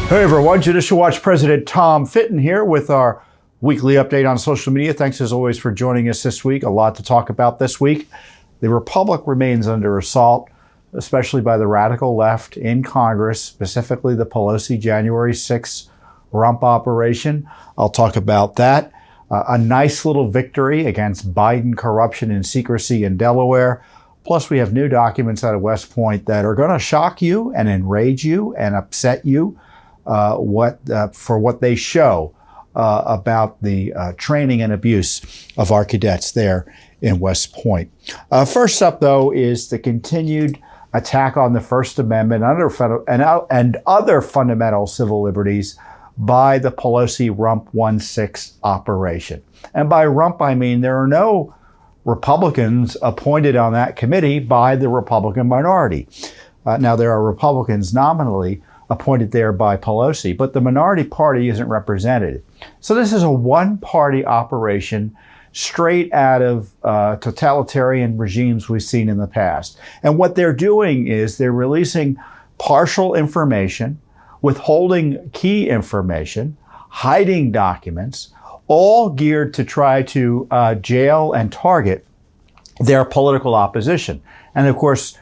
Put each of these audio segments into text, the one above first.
Hey everyone, Judicial Watch President Tom Fitton here with our weekly update on social media. Thanks as always for joining us this week. A lot to talk about this week. The Republic remains under assault, especially by the radical left in Congress, specifically the Pelosi January 6th rump operation. I'll talk about that. A nice little victory against Biden corruption and secrecy in Delaware. Plus, we have new documents out of West Point that are going to shock you and enrage you and upset you. For what they show about the training and abuse of our cadets there in West Point. First up, though, is the continued attack on the First Amendment and other fundamental civil liberties by the Pelosi Rump 1-6 operation. And by rump, I mean there are no Republicans appointed on that committee by the Republican minority. Now, there are Republicans nominally appointed there by Pelosi, but the minority party isn't represented. So this is a one-party operation straight out of totalitarian regimes we've seen in the past. And what they're doing is they're releasing partial information, withholding key information, hiding documents, all geared to try to jail and target their political opposition. And of course,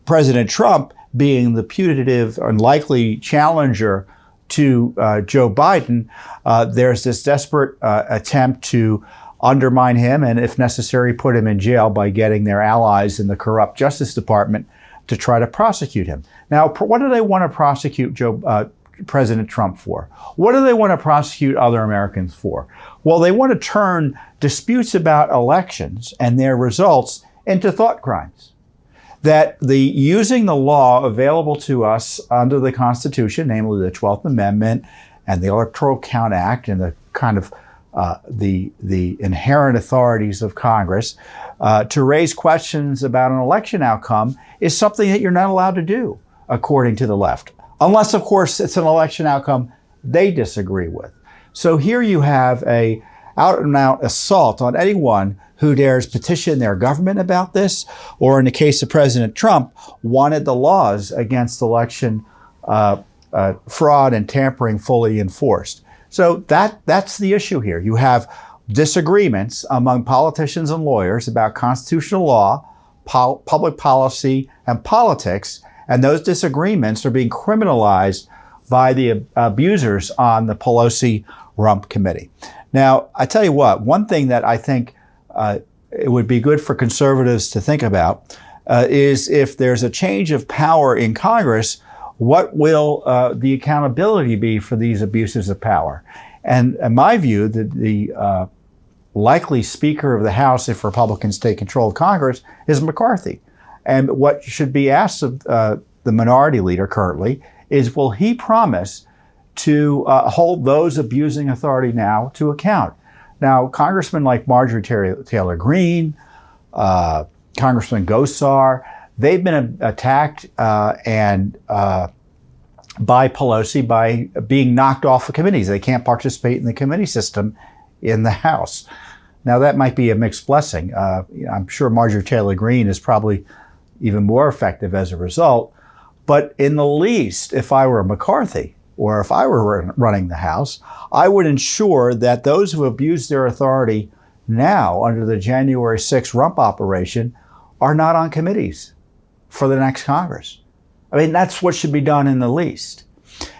President Trump, being the putative and likely challenger to Joe Biden, there's this desperate attempt to undermine him and, if necessary, put him in jail by getting their allies in the corrupt Justice Department to try to prosecute him. Now, what do they want to prosecute President Trump for? What do they want to prosecute other Americans for? Well, they want to turn disputes about elections and their results into thought crimes. That using the law available to us under the Constitution, namely the 12th Amendment and the Electoral Count Act and the kind of the inherent authorities of Congress to raise questions about an election outcome is something that you're not allowed to do, according to the left. Unless, of course, it's an election outcome they disagree with. So here you have a out-and-out assault on anyone who dares petition their government about this, or in the case of President Trump, wanted the laws against election fraud and tampering fully enforced. So that's the issue here. You have disagreements among politicians and lawyers about constitutional law, public policy, and politics, and those disagreements are being criminalized by the abusers on the Pelosi Rump Committee. Now, I tell you what, one thing that I think it would be good for conservatives to think about is if there's a change of power in Congress, what will the accountability be for these abuses of power? And in my view, the likely Speaker of the House, if Republicans take control of Congress, is McCarthy. And what should be asked of the minority leader currently is, will he promise to hold those abusing authority now to account? Now, congressmen like Marjorie Taylor Greene, Congressman Gosar, they've been attacked by Pelosi by being knocked off of committees. They can't participate in the committee system in the House. Now, that might be a mixed blessing. I'm sure Marjorie Taylor Greene is probably even more effective as a result. But in the least, if I were McCarthy, or if I were running the House, I would ensure that those who abuse their authority now under the January 6th rump operation are not on committees for the next Congress. I mean, that's what should be done in the least.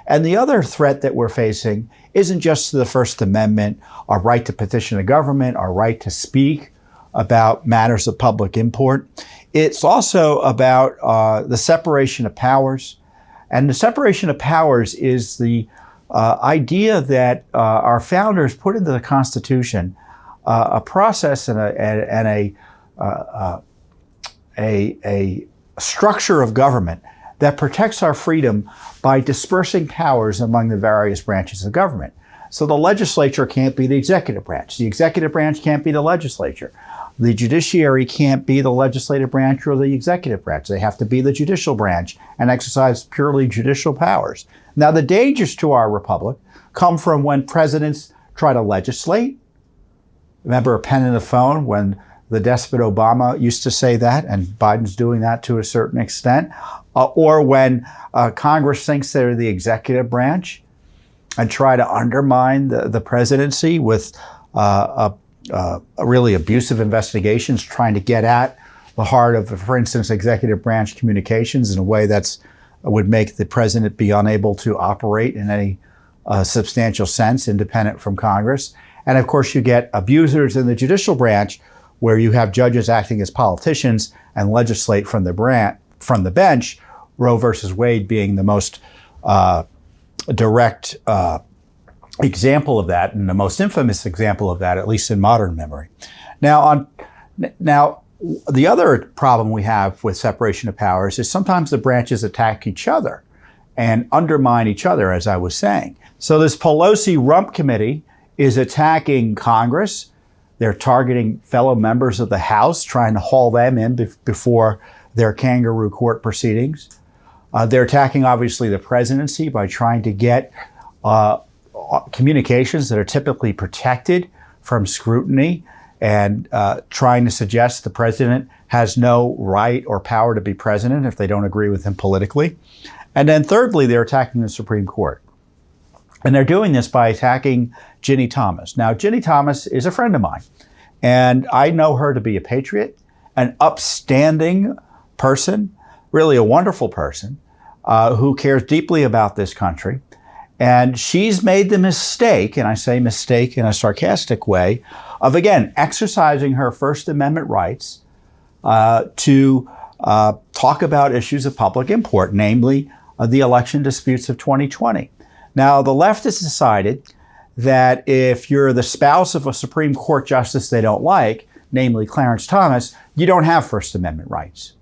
And the other threat that we're facing isn't just to the First Amendment, our right to petition the government, our right to speak about matters of public import. It's also about the separation of powers. And the separation of powers is the idea that our founders put into the Constitution a process and a structure of government that protects our freedom by dispersing powers among the various branches of government. So the legislature can't be the executive branch. The executive branch can't be the legislature. The judiciary can't be the legislative branch or the executive branch. They have to be the judicial branch and exercise purely judicial powers. Now, the dangers to our republic come from when presidents try to legislate. Remember a pen and a phone when The despot Obama used to say that, and Biden's doing that to a certain extent. Or when Congress thinks they're the executive branch and try to undermine the presidency with really abusive investigations, trying to get at the heart of, for instance, executive branch communications in a way that's would make the president be unable to operate in any substantial sense, independent from Congress. And of course, you get abusers in the judicial branch, where you have judges acting as politicians and legislate from the bench, Roe versus Wade being the most direct example of that, and the most infamous example of that, at least in modern memory. Now, the other problem we have with separation of powers is sometimes the branches attack each other and undermine each other, as I was saying. So this Pelosi rump committee is attacking Congress. They're targeting fellow members of the House, trying to haul them in before their kangaroo court proceedings. They're attacking, obviously, the presidency by trying to get communications that are typically protected from scrutiny and trying to suggest the president has no right or power to be president if they don't agree with him politically. And then thirdly, they're attacking the Supreme Court. And they're doing this by attacking Ginny Thomas. Now, Ginny Thomas is a friend of mine, and I know her to be a patriot, an upstanding person, really a wonderful person, who cares deeply about this country. And she's made the mistake, and I say mistake in a sarcastic way, of, again, exercising her First Amendment rights to talk about issues of public import, namely the election disputes of 2020. Now, the left has decided that if you're the spouse of a Supreme Court justice they don't like, namely Clarence Thomas, you don't have First Amendment rights.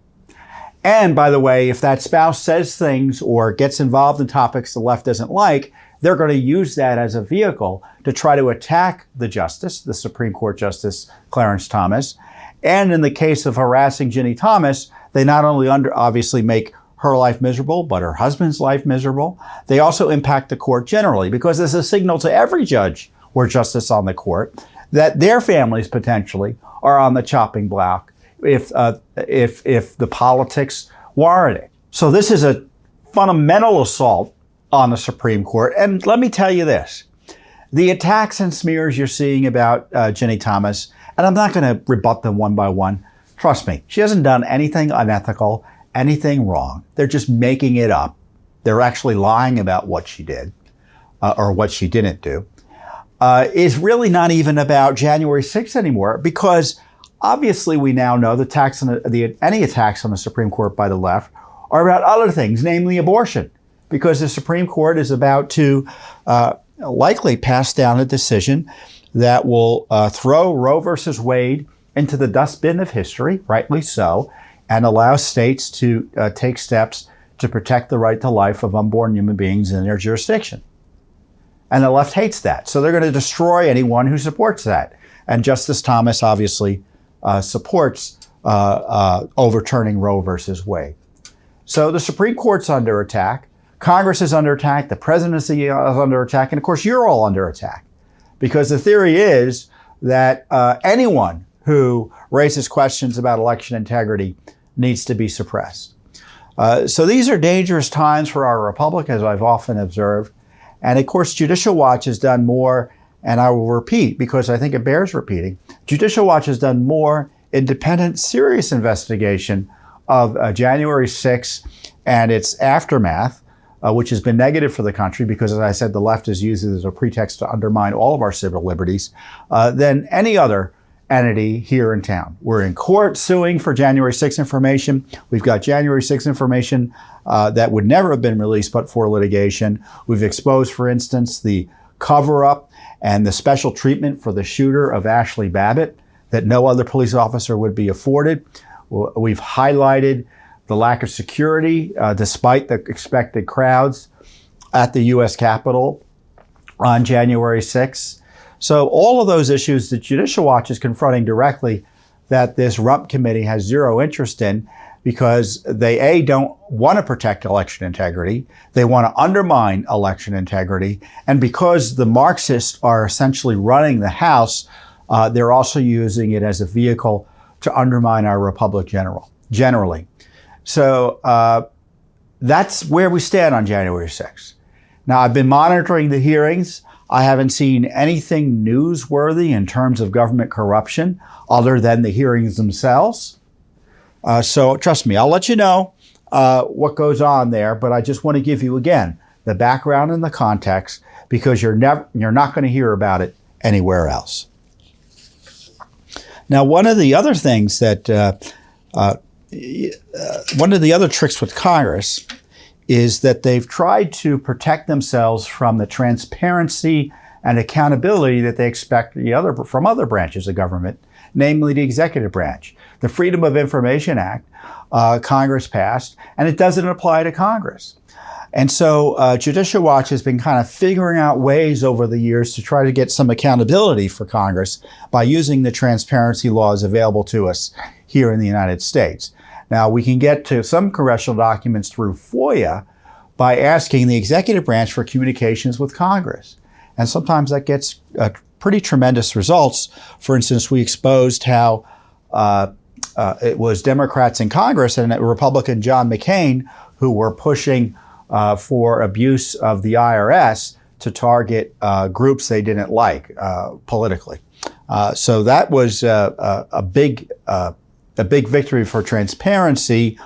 And by the way, if that spouse says things or gets involved in topics the left doesn't like, they're going to use that as a vehicle to try to attack the justice, the Supreme Court Justice Clarence Thomas. And in the case of harassing Ginny Thomas, they not only obviously make her life miserable, but her husband's life miserable. They also impact the court generally, because it's a signal to every judge or justice on the court that their families potentially are on the chopping block if the politics warrant it. So this is a fundamental assault on the Supreme Court. And let me tell you this, the attacks and smears you're seeing about Ginny Thomas, and I'm not going to rebut them one by one. Trust me, she hasn't done anything unethical, anything wrong. They're just making it up. They're actually lying about what she did or what she didn't do. It's really not even about January 6th anymore, because obviously we now know any attacks on the Supreme Court by the left are about other things, namely abortion, because the Supreme Court is about to likely pass down a decision that will throw Roe versus Wade into the dustbin of history, rightly so, and allow states to take steps to protect the right to life of unborn human beings in their jurisdiction. And the left hates that. So they're going to destroy anyone who supports that. And Justice Thomas obviously supports overturning Roe versus Wade. So the Supreme Court's under attack. Congress is under attack. The presidency is under attack. And of course, you're all under attack. Because the theory is that anyone who raises questions about election integrity needs to be suppressed. So these are dangerous times for our republic, as I've often observed. And of course, Judicial Watch has done more, and I will repeat because I think it bears repeating. Judicial Watch has done more independent, serious investigation of January 6th and its aftermath, which has been negative for the country because, as I said, the left has used it as a pretext to undermine all of our civil liberties, than any other entity here in town. We're in court suing for January 6th information. We've got January 6th information that would never have been released but for litigation. We've exposed, for instance, the cover-up and the special treatment for the shooter of Ashley Babbitt that no other police officer would be afforded. We've highlighted the lack of security despite the expected crowds at the U.S. Capitol on January 6th. So all of those issues that Judicial Watch is confronting directly that this rump committee has zero interest in because they, don't want to protect election integrity. They want to undermine election integrity. And because the Marxists are essentially running the House, they're also using it as a vehicle to undermine our republic generally. So that's where we stand on January 6th. Now, I've been monitoring the hearings. I haven't seen anything newsworthy in terms of government corruption other than the hearings themselves. So trust me, I'll let you know what goes on there, but I just want to give you, again, the background and the context, because you're not going to hear about it anywhere else. Now, one of the other things that, one of the other tricks with Congress is that they've tried to protect themselves from the transparency and accountability that they expect from other branches of government, namely the executive branch. The Freedom of Information Act, Congress passed, and it doesn't apply to Congress. And so Judicial Watch has been kind of figuring out ways over the years to try to get some accountability for Congress by using the transparency laws available to us here in the United States. Now, we can get to some congressional documents through FOIA by asking the executive branch for communications with Congress. And sometimes that gets pretty tremendous results. For instance, we exposed how it was Democrats in Congress and Republican John McCain who were pushing for abuse of the IRS to target groups they didn't like politically. So that was a big victory for transparency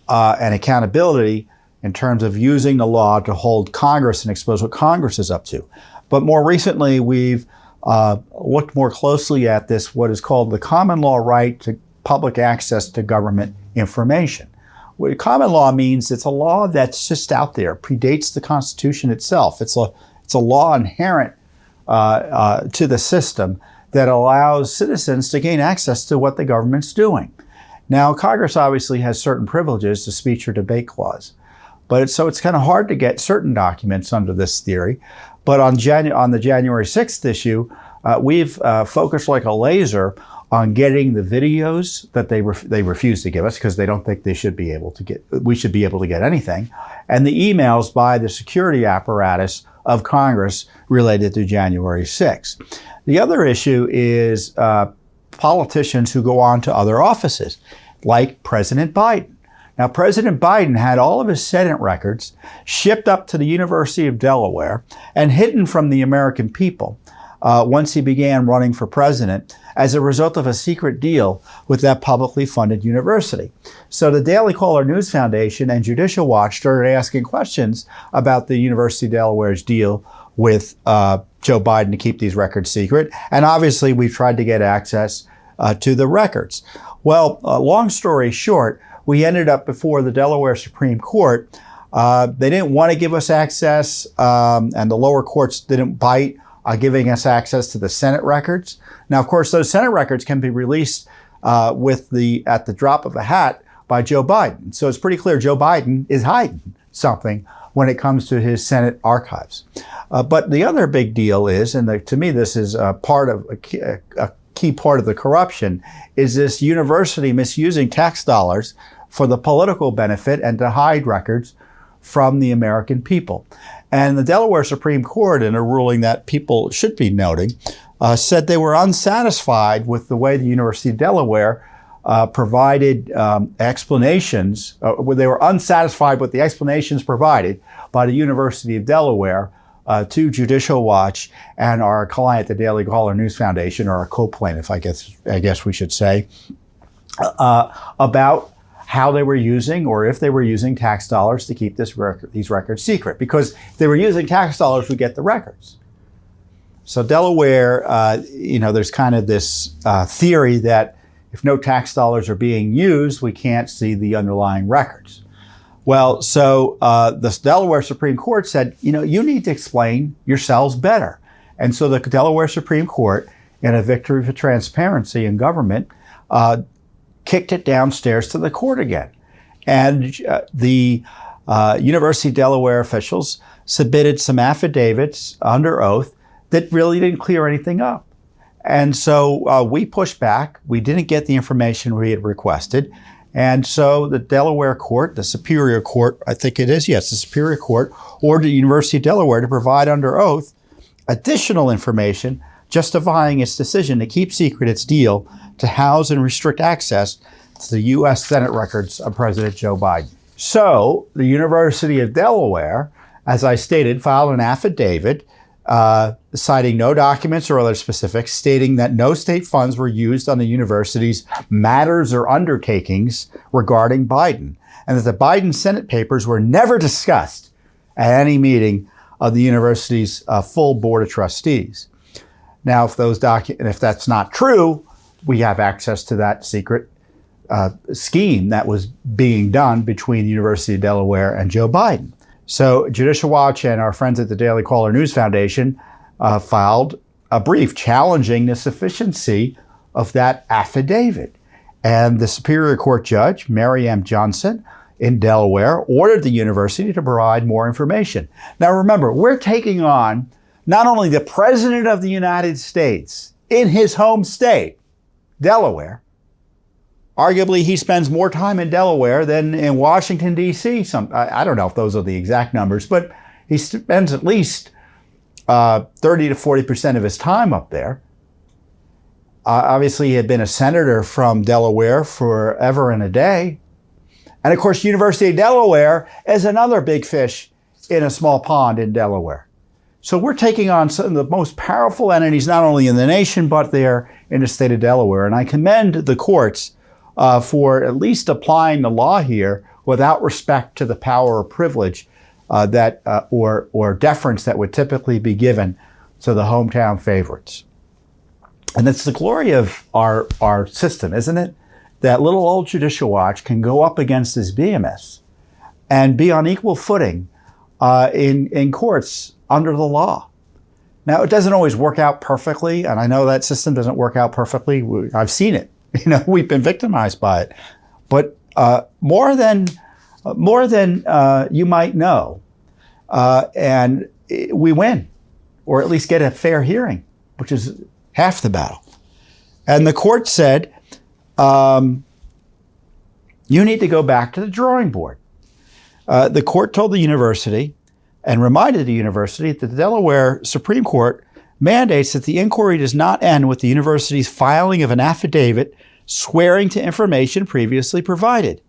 and accountability in terms of using the law to hold Congress and expose what Congress is up to. But more recently, we've looked more closely at this, what is called the common law right to public access to government information. What common law means, it's a law that's just out there, predates the Constitution itself. It's a law inherent to the system that allows citizens to gain access to what the government's doing. Now, Congress obviously has certain privileges, the speech or debate clause, but it's kind of hard to get certain documents under this theory. But on the January 6th issue, we've focused like a laser on getting the videos that they refuse to give us because they don't think we should be able to get anything, and the emails by the security apparatus of Congress related to January 6th. The other issue is politicians who go on to other offices, like President Biden. Now, President Biden had all of his Senate records shipped up to the University of Delaware and hidden from the American people once he began running for president as a result of a secret deal with that publicly funded university. So the Daily Caller News Foundation and Judicial Watch started asking questions about the University of Delaware's deal with Joe Biden to keep these records secret. And obviously, we've tried to get access to the records. Well, long story short, we ended up before the Delaware Supreme Court. They didn't want to give us access, and the lower courts didn't bite giving us access to the Senate records. Now, of course, those Senate records can be released at the drop of a hat by Joe Biden. So it's pretty clear Joe Biden is hiding something when it comes to his Senate archives. But the other big deal is, and to me this is a key part of the corruption, is this university misusing tax dollars for the political benefit and to hide records from the American people. And the Delaware Supreme Court, in a ruling that people should be noting, said they were unsatisfied with the way the University of Delaware provided explanations. They were unsatisfied with the explanations provided by the University of Delaware to Judicial Watch and our client, the Daily Caller News Foundation, or our co-plaintiff, I guess we should say, about how they were using, or if they were using tax dollars to keep these records secret. Because if they were using tax dollars, we get the records. So Delaware, there's kind of this theory that if no tax dollars are being used, we can't see the underlying records. Well, so the Delaware Supreme Court said, you need to explain yourselves better. And so the Delaware Supreme Court, in a victory for transparency in government, kicked it downstairs to the court again. And the University of Delaware officials submitted some affidavits under oath that really didn't clear anything up. And so we pushed back. We didn't get the information we had requested. And so the Delaware court, the Superior Court, I think it is, yes, the Superior Court, ordered the University of Delaware to provide under oath additional information justifying its decision to keep secret its deal to house and restrict access to the U.S. Senate records of President Joe Biden. So the University of Delaware, as I stated, filed an affidavit citing no documents or other specifics, stating that no state funds were used on the university's matters or undertakings regarding Biden, and that the Biden Senate papers were never discussed at any meeting of the university's full board of trustees. Now, if that's not true, we have access to that secret scheme that was being done between the University of Delaware and Joe Biden. So Judicial Watch and our friends at the Daily Caller News Foundation filed a brief challenging the sufficiency of that affidavit. And the Superior Court Judge, Mary M. Johnson in Delaware, ordered the university to provide more information. Now remember, we're taking on not only the President of the United States in his home state, Delaware. Arguably, he spends more time in Delaware than in Washington, D.C. I don't know if those are the exact numbers, but he spends at least 30 to 40% of his time up there. Obviously, he had been a senator from Delaware forever and a day. And of course, University of Delaware is another big fish in a small pond in Delaware. So we're taking on some of the most powerful entities, not only in the nation, but there in the state of Delaware. And I commend the courts for at least applying the law here without respect to the power or privilege or deference that would typically be given to the hometown favorites. And it's the glory of our system, isn't it? That little old Judicial Watch can go up against this behemoth and be on equal footing in courts under the law. Now, it doesn't always work out perfectly, and I know that system doesn't work out perfectly. I've seen it. We've been victimized by it. But more than you might know, and we win, or at least get a fair hearing, which is half the battle. And the court said, you need to go back to the drawing board. The court told the university and reminded the university that the Delaware Supreme Court mandates that the inquiry does not end with the university's filing of an affidavit swearing to information previously provided.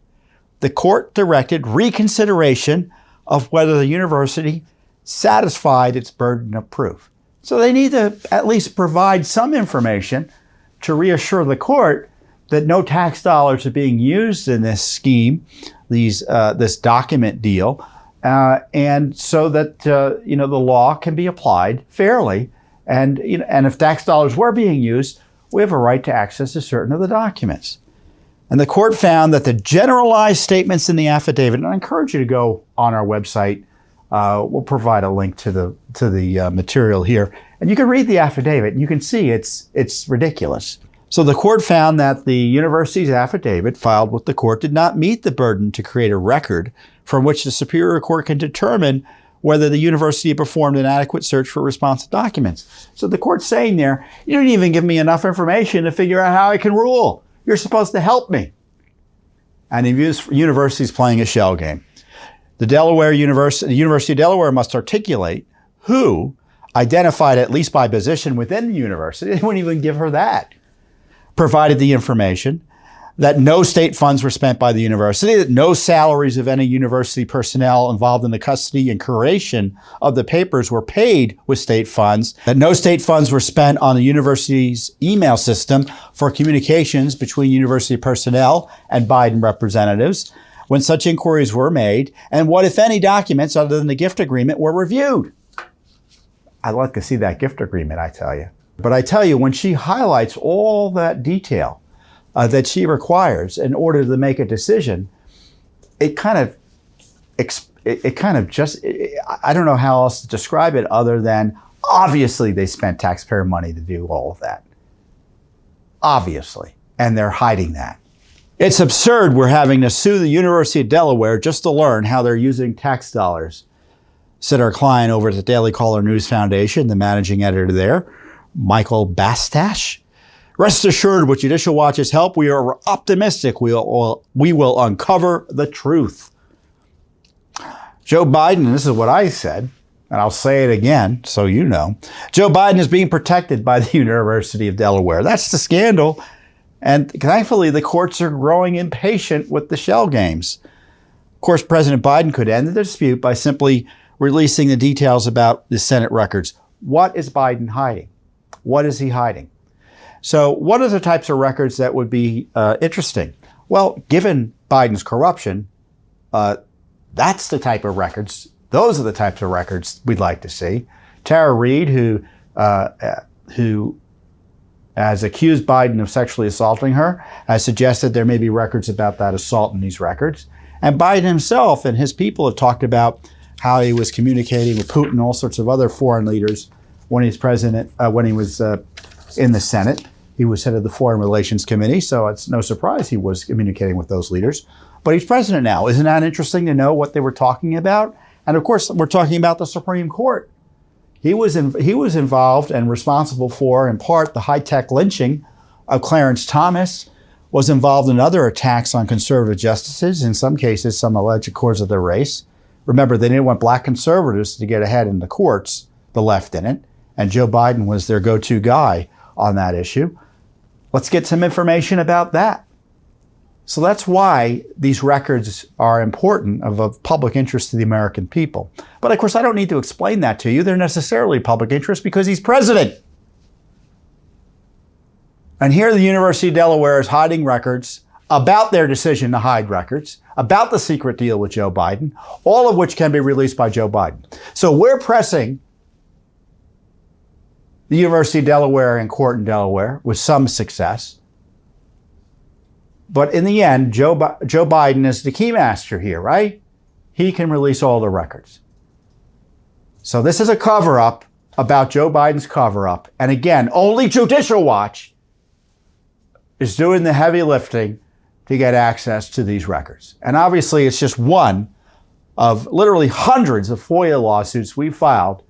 The court directed reconsideration of whether the university satisfied its burden of proof. So they need to at least provide some information to reassure the court that no tax dollars are being used in this scheme, this document deal, and so that the law can be applied fairly. And if tax dollars were being used, we have a right to access to certain of the documents. And the court found that the generalized statements in the affidavit, and I encourage you to go on our website. We'll provide a link to the material here, and you can read the affidavit and you can see it's ridiculous. So the court found that the university's affidavit filed with the court did not meet the burden to create a record from which the Superior Court can determine whether the university performed an adequate search for responsive documents. So the court's saying there, you didn't even give me enough information to figure out how I can rule. You're supposed to help me. And the university's playing a shell game. The University of Delaware must articulate who, identified at least by position within the university, they wouldn't even give her that, provided the information, that no state funds were spent by the university, that no salaries of any university personnel involved in the custody and curation of the papers were paid with state funds, that no state funds were spent on the university's email system for communications between university personnel and Biden representatives when such inquiries were made, and what, if any, documents other than the gift agreement were reviewed. I'd like to see that gift agreement, I tell you. But I tell you, when she highlights all that detail that she requires in order to make a decision, I don't know how else to describe it other than, obviously they spent taxpayer money to do all of that. Obviously. And they're hiding that. It's absurd we're having to sue the University of Delaware just to learn how they're using tax dollars, said our client over at the Daily Caller News Foundation, the managing editor there, Michael Bastash. Rest assured, with Judicial Watch's help, we are optimistic we will uncover the truth. Joe Biden, and this is what I said, and I'll say it again so you know, Joe Biden is being protected by the University of Delaware. That's the scandal. And thankfully, the courts are growing impatient with the shell games. Of course, President Biden could end the dispute by simply releasing the details about the Senate records. What is Biden hiding? What is he hiding? So what are the types of records that would be interesting? Well, given Biden's corruption, that's the type of records. Those are the types of records we'd like to see. Tara Reade, who has accused Biden of sexually assaulting her, has suggested there may be records about that assault in these records. And Biden himself and his people have talked about how he was communicating with Putin and all sorts of other foreign leaders when he's president, when he was in the Senate. He was head of the Foreign Relations Committee, so it's no surprise he was communicating with those leaders. But he's president now. Isn't that interesting to know what they were talking about? And of course, we're talking about the Supreme Court. He was involved and responsible for, in part, the high-tech lynching of Clarence Thomas, was involved in other attacks on conservative justices, in some cases, some alleged accords of their race. Remember, they didn't want black conservatives to get ahead in the courts, the left didn't, and Joe Biden was their go-to guy on that issue. Let's get some information about that. So that's why these records are important, of public interest to the American people. But of course, I don't need to explain that to you. They're necessarily public interest because he's president. And here the University of Delaware is hiding records about their decision to hide records, about the secret deal with Joe Biden, all of which can be released by Joe Biden. So we're pressing the University of Delaware in court in Delaware with some success. But in the end, Joe Biden is the keymaster here, right? He can release all the records. So this is a cover-up about Joe Biden's cover-up. And again, only Judicial Watch is doing the heavy lifting to get access to these records. And obviously, it's just one of literally hundreds of FOIA lawsuits we filed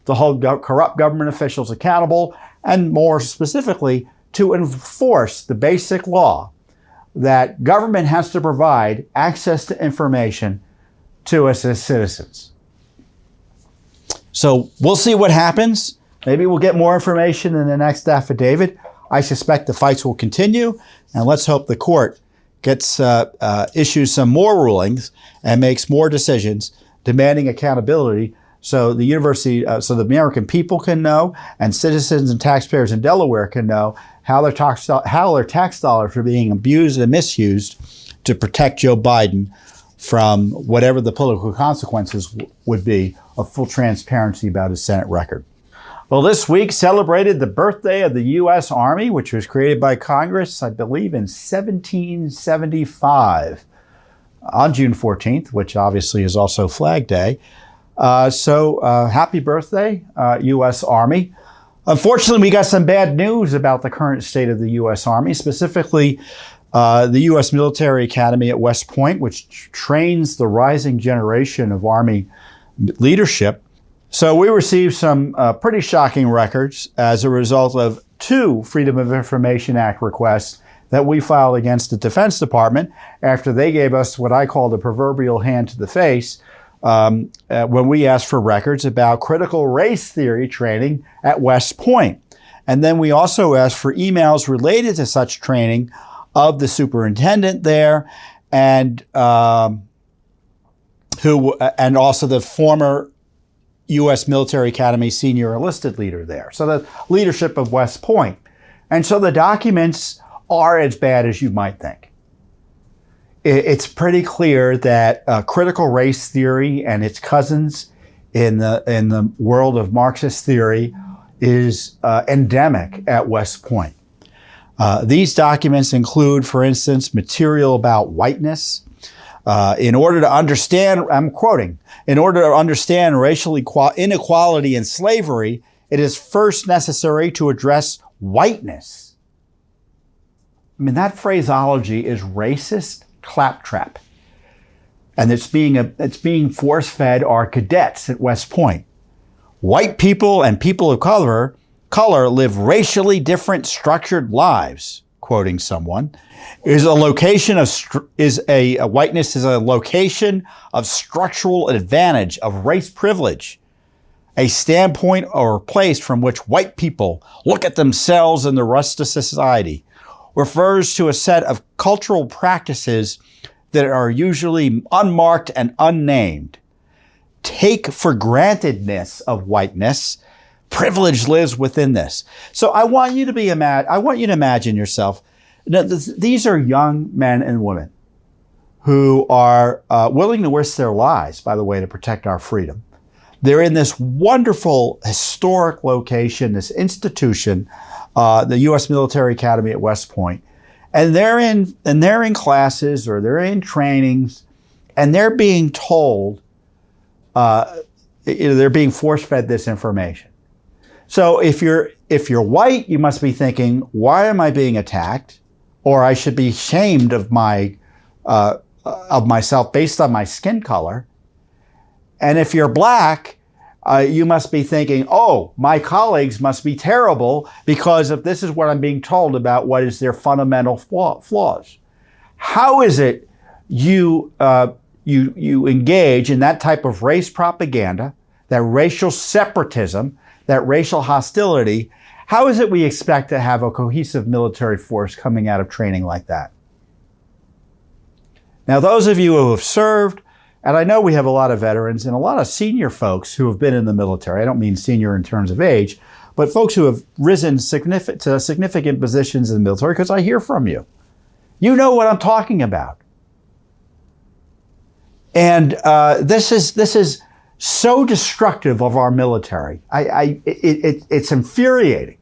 to hold corrupt government officials accountable, and more specifically, to enforce the basic law that government has to provide access to information to us as citizens. So we'll see what happens. Maybe we'll get more information in the next affidavit. I suspect the fights will continue, and let's hope the court gets issues some more rulings and makes more decisions demanding accountability, so the university, so the American people can know, and citizens and taxpayers in Delaware can know how their tax dollars are being abused and misused to protect Joe Biden from whatever the political consequences would be of full transparency about his Senate record. Well, this week celebrated the birthday of the U.S. Army, which was created by Congress, I believe, in 1775 on June 14th, which obviously is also Flag Day. So happy birthday, U.S. Army. Unfortunately, we got some bad news about the current state of the U.S. Army, specifically the U.S. Military Academy at West Point, which trains the rising generation of Army leadership. So we received some pretty shocking records as a result of 2 Freedom of Information Act requests that we filed against the Defense Department after they gave us what I call the proverbial hand to the face when we asked for records about critical race theory training at West Point. And then we also asked for emails related to such training of the superintendent there and also the former U.S. Military Academy senior enlisted leader there. So the leadership of West Point. And so the documents are as bad as you might think. It's pretty clear that critical race theory and its cousins in the world of Marxist theory is endemic at West Point. These documents include, for instance, material about whiteness. In order to understand, I'm quoting, in order to understand racial inequality and slavery, it is first necessary to address whiteness. I mean, that phraseology is racist claptrap. And it's being force-fed our cadets at West Point. White people and people of color live racially different structured lives, quoting someone. Whiteness is a location of structural advantage, of race privilege, a standpoint or place from which white people look at themselves and the rest of society. refers to a set of cultural practices that are usually unmarked and unnamed. Take for grantedness of whiteness. Privilege lives within this. So I want you to imagine yourself. Now, these are young men and women who are willing to risk their lives, by the way, to protect our freedom. They're in this wonderful historic location, this institution, the U.S. Military Academy at West Point, and they're in classes or they're in trainings, and they're being told, they're being force-fed this information. So if you're white, you must be thinking, why am I being attacked? Or I should be ashamed of myself based on my skin color. And if you're black, you must be thinking, oh, my colleagues must be terrible because if this is what I'm being told about what is their fundamental flaws. How is it you engage in that type of race propaganda, that racial separatism, that racial hostility? How is it we expect to have a cohesive military force coming out of training like that? Now, those of you who have served, and I know we have a lot of veterans and a lot of senior folks who have been in the military. I don't mean senior in terms of age, but folks who have risen to significant positions in the military, because I hear from you. You know what I'm talking about. And this is so destructive of our military. It's infuriating.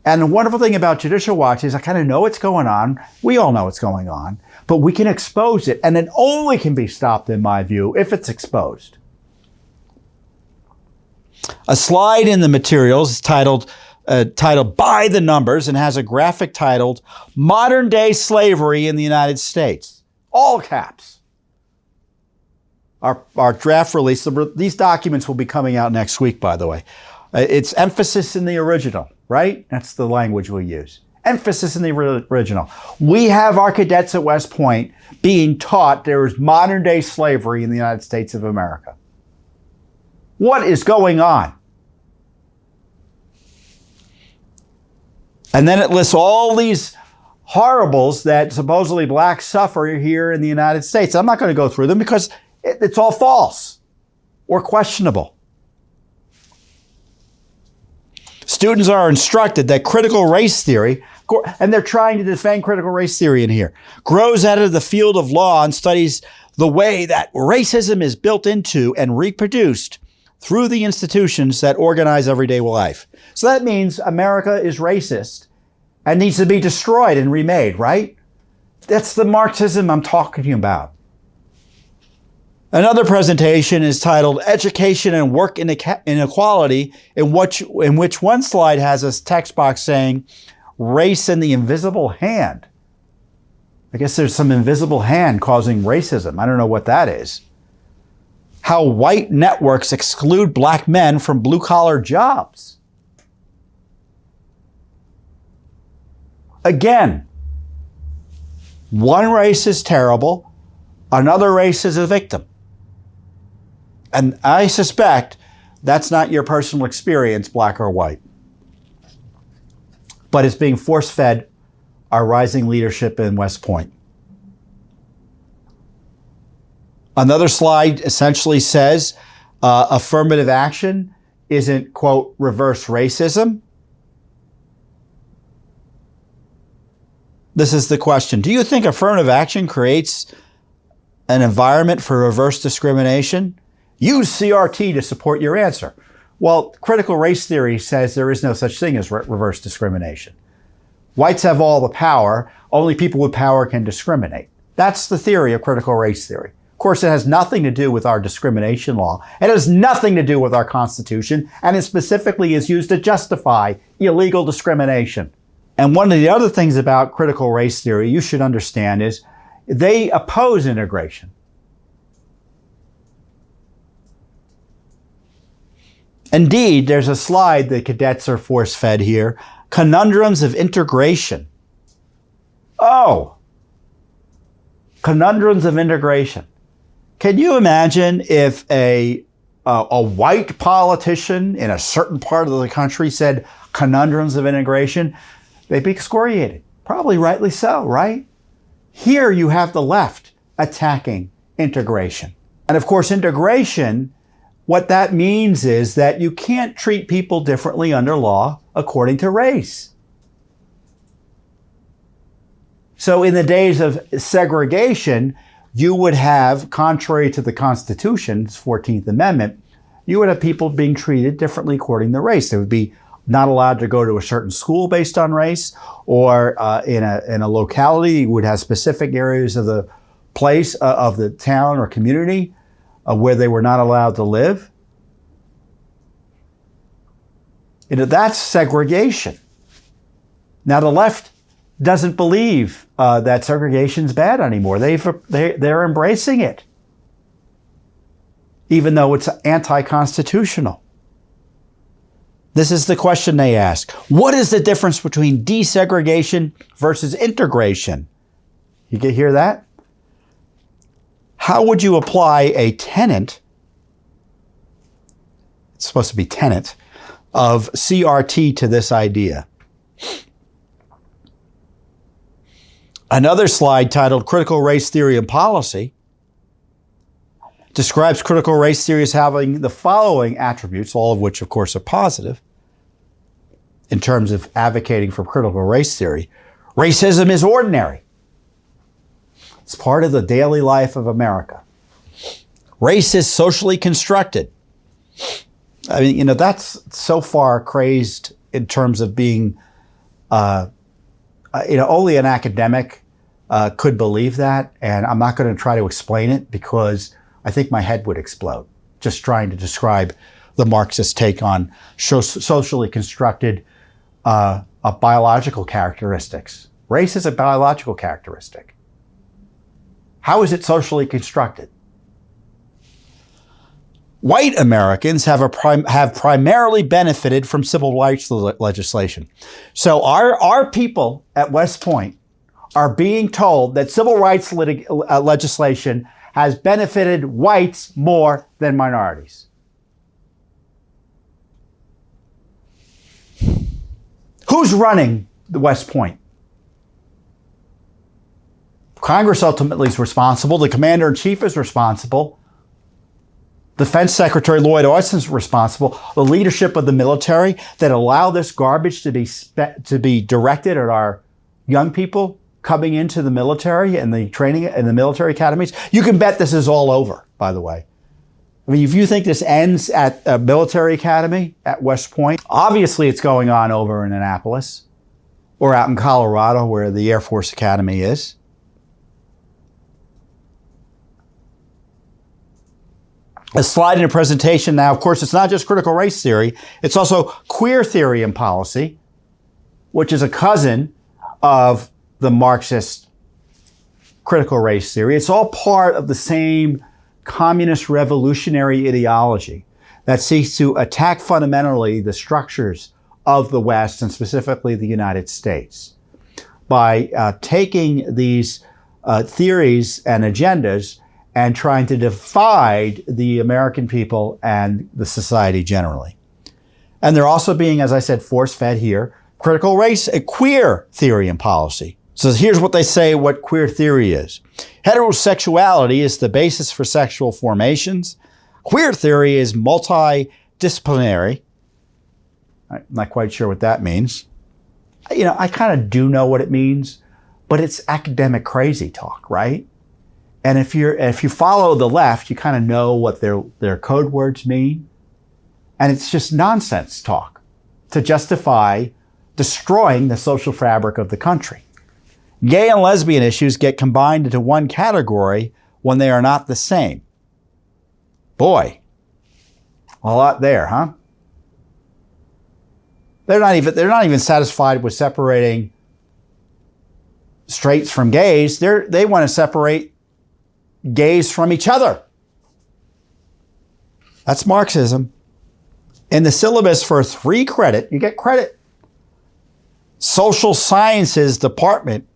And the wonderful thing about Judicial Watch is I kind of know what's going on. We all know what's going on, but we can expose it. And it only can be stopped, in my view, if it's exposed. A slide in the materials is titled By the Numbers and has a graphic titled Modern Day Slavery in the United States. All caps. Our draft release, these documents will be coming out next week, by the way. It's emphasis in the original, right? That's the language we use. Emphasis in the original. We have our cadets at West Point being taught there is modern day slavery in the United States of America. What is going on? And then it lists all these horribles that supposedly blacks suffer here in the United States. I'm not going to go through them because it's all false or questionable. Students are instructed that critical race theory, and they're trying to defend critical race theory in here, grows out of the field of law and studies the way that racism is built into and reproduced through the institutions that organize everyday life. So that means America is racist and needs to be destroyed and remade, right? That's the Marxism I'm talking to you about. Another presentation is titled Education and Work Inequality, in which one slide has a text box saying, Race and the Invisible Hand. I guess there's some invisible hand causing racism. I don't know what that is. How white networks exclude black men from blue-collar jobs. Again, one race is terrible, another race is a victim. And I suspect that's not your personal experience, black or white. But it's being force-fed our rising leadership in West Point. Another slide essentially says affirmative action isn't, quote, reverse racism. This is the question. Do you think affirmative action creates an environment for reverse discrimination? Use CRT to support your answer. Well, critical race theory says there is no such thing as reverse discrimination. Whites have all the power. Only people with power can discriminate. That's the theory of critical race theory. Of course, it has nothing to do with our discrimination law. It has nothing to do with our Constitution, and it specifically is used to justify illegal discrimination. And one of the other things about critical race theory you should understand is they oppose integration. Indeed, there's a slide that cadets are force-fed here. Conundrums of integration. Oh, conundrums of integration. Can you imagine if a white politician in a certain part of the country said conundrums of integration? They'd be excoriated. Probably rightly so, right? Here you have the left attacking integration. And of course, integration, what that means is that you can't treat people differently under law according to race. So in the days of segregation, you would have, contrary to the Constitution's 14th Amendment, you would have people being treated differently according to race. They would be not allowed to go to a certain school based on race, or in a locality, you would have specific areas of the place, of the town or community where they were not allowed to live. That's segregation. Now the left doesn't believe that segregation's bad anymore. They're embracing it, even though it's anti-constitutional. This is the question they ask. What is the difference between desegregation versus integration? You can hear that? How would you apply a tenet, it's supposed to be tenet, of CRT to this idea? Another slide titled Critical Race Theory and Policy describes critical race theory as having the following attributes, all of which, of course, are positive in terms of advocating for critical race theory. Racism is ordinary. It's part of the daily life of America. Race is socially constructed. I mean, that's so far crazed in terms of being, only an academic could believe that. And I'm not going to try to explain it because I think my head would explode just trying to describe the Marxist take on socially constructed biological characteristics. Race is a biological characteristic. How is it socially constructed? White Americans have primarily benefited from civil rights legislation. So our people at West Point are being told that civil rights legislation has benefited whites more than minorities. Who's running the West Point? Congress ultimately is responsible. The commander-in-chief is responsible. Defense Secretary Lloyd Austin is responsible. The leadership of the military that allow this garbage to be directed at our young people coming into the military and the training in the military academies. You can bet this is all over, by the way. I mean, if you think this ends at a military academy at West Point, obviously it's going on over in Annapolis or out in Colorado where the Air Force Academy is. A slide in a presentation now, of course, it's not just critical race theory, it's also queer theory and policy, which is a cousin of the Marxist critical race theory. It's all part of the same communist revolutionary ideology that seeks to attack fundamentally the structures of the West and specifically the United States by taking these theories and agendas and trying to divide the American people and the society generally. And they're also being, as I said, force-fed here, critical race, queer theory and policy. So here's what they say what queer theory is. Heterosexuality is the basis for sexual formations. Queer theory is multidisciplinary. I'm not quite sure what that means. I kind of do know what it means, but it's academic crazy talk, right? And if you follow the left, you kind of know what their code words mean. And it's just nonsense talk to justify destroying the social fabric of the country. Gay and lesbian issues get combined into one category when they are not the same. Boy, a lot there, huh? They're not even satisfied with separating straights from gays. They want to separate gays from each other. That's Marxism. In the syllabus for 3 credit, you get credit. Social Sciences Department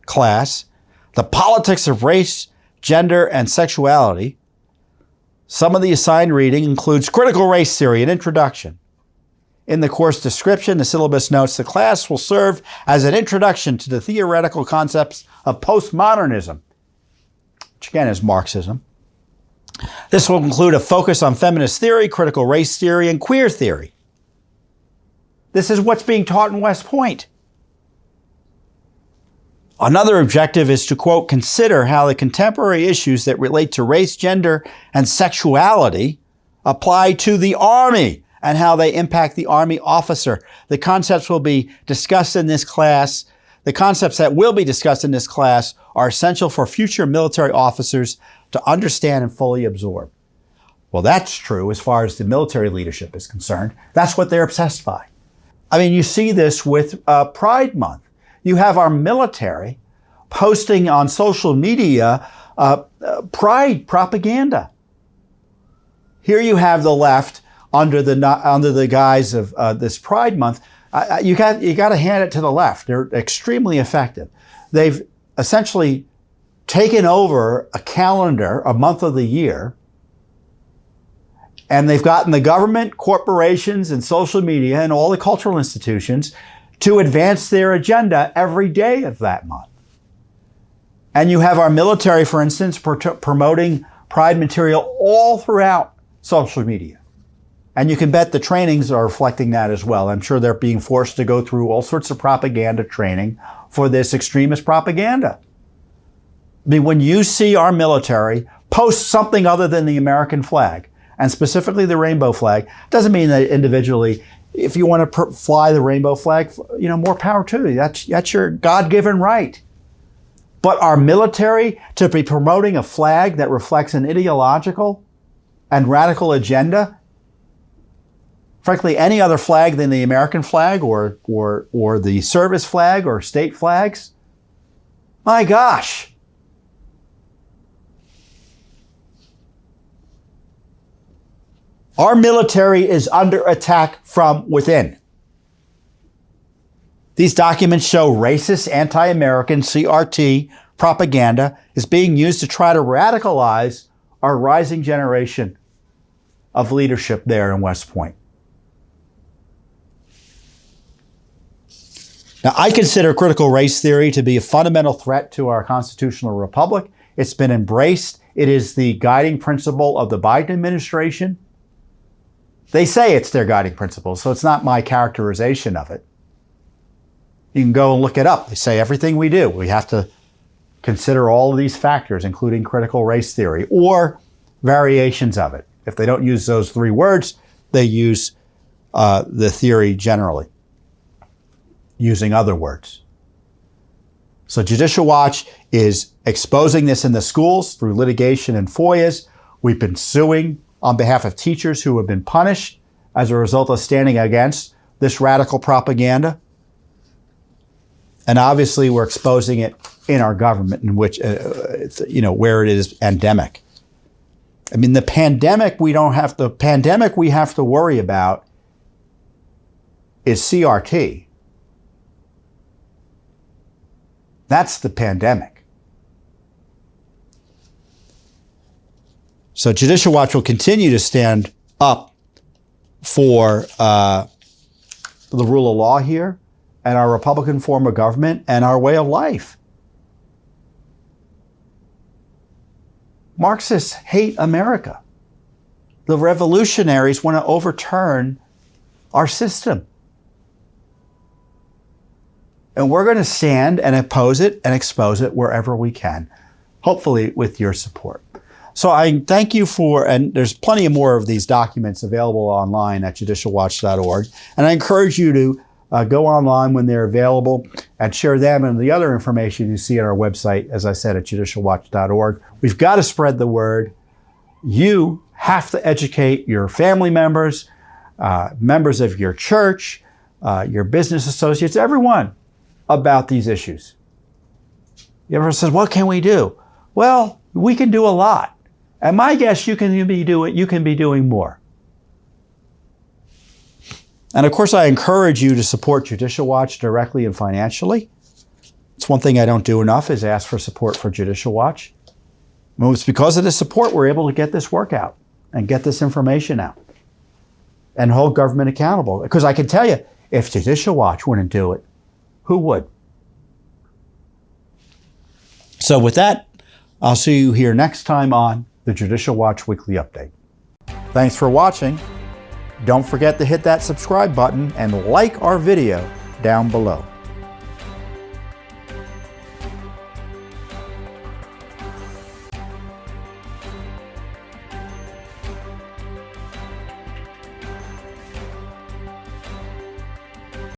class, the politics of race, gender, and sexuality. Some of the assigned reading includes critical race theory, an introduction. In the course description, the syllabus notes the class will serve as an introduction to the theoretical concepts of postmodernism, which again is Marxism. This will include a focus on feminist theory, critical race theory, and queer theory. This is what's being taught in West Point. Another objective is to, quote, consider how the contemporary issues that relate to race, gender, and sexuality apply to the Army and how they impact the Army officer. The concepts will be discussed in this class. The concepts that will be discussed in this class are essential for future military officers to understand and fully absorb. Well, that's true as far as the military leadership is concerned. That's what they're obsessed by. I mean, you see this with Pride Month. You have our military posting on social media pride propaganda. Here you have the left under the guise of this Pride Month. You got to hand it to the left. They're extremely effective. They've essentially taken over a calendar, a month of the year, and they've gotten the government, corporations, and social media and all the cultural institutions to advance their agenda every day of that month. And you have our military, for instance, promoting Pride material all throughout social media. And you can bet the trainings are reflecting that as well. I'm sure they're being forced to go through all sorts of propaganda training for this extremist propaganda. I mean, when you see our military post something other than the American flag, and specifically the rainbow flag, doesn't mean that individually, if you want to fly the rainbow flag, more power to you. That's your God-given right. But our military to be promoting a flag that reflects an ideological and radical agenda, frankly, any other flag than the American flag or the service flag or state flags, my gosh. Our military is under attack from within. These documents show racist, anti-American CRT propaganda is being used to try to radicalize our rising generation of leadership there in West Point. Now, I consider critical race theory to be a fundamental threat to our constitutional republic. It's been embraced. It is the guiding principle of the Biden administration. They say it's their guiding principle, so it's not my characterization of it. You can go and look it up. They say everything we do, we have to consider all of these factors, including critical race theory or variations of it. If they don't use those three words, they use the theory generally, using other words. So Judicial Watch is exposing this in the schools through litigation and FOIAs. We've been suing on behalf of teachers who have been punished as a result of standing against this radical propaganda. And obviously we're exposing it in our government, in which, where it is endemic. I mean, the pandemic we have to worry about is CRT. That's the pandemic. So Judicial Watch will continue to stand up for the rule of law here and our Republican form of government and our way of life. Marxists hate America. The revolutionaries want to overturn our system. And we're going to stand and oppose it and expose it wherever we can, hopefully with your support. So I thank you and there's plenty more of these documents available online at judicialwatch.org. And I encourage you to go online when they're available and share them and the other information you see on our website, as I said, at judicialwatch.org. We've got to spread the word. You have to educate your family members, members of your church, your business associates, everyone about these issues. You ever said, what can we do? Well, we can do a lot. And my guess, you can be doing more. And of course, I encourage you to support Judicial Watch directly and financially. It's one thing I don't do enough is ask for support for Judicial Watch. Well, it's because of this support we're able to get this work out and get this information out. and hold government accountable. Because I can tell you, if Judicial Watch wouldn't do it, who would? So with that, I'll see you here next time on the Judicial Watch Weekly Update. Thanks for watching. Don't forget to hit that subscribe button and like our video down below.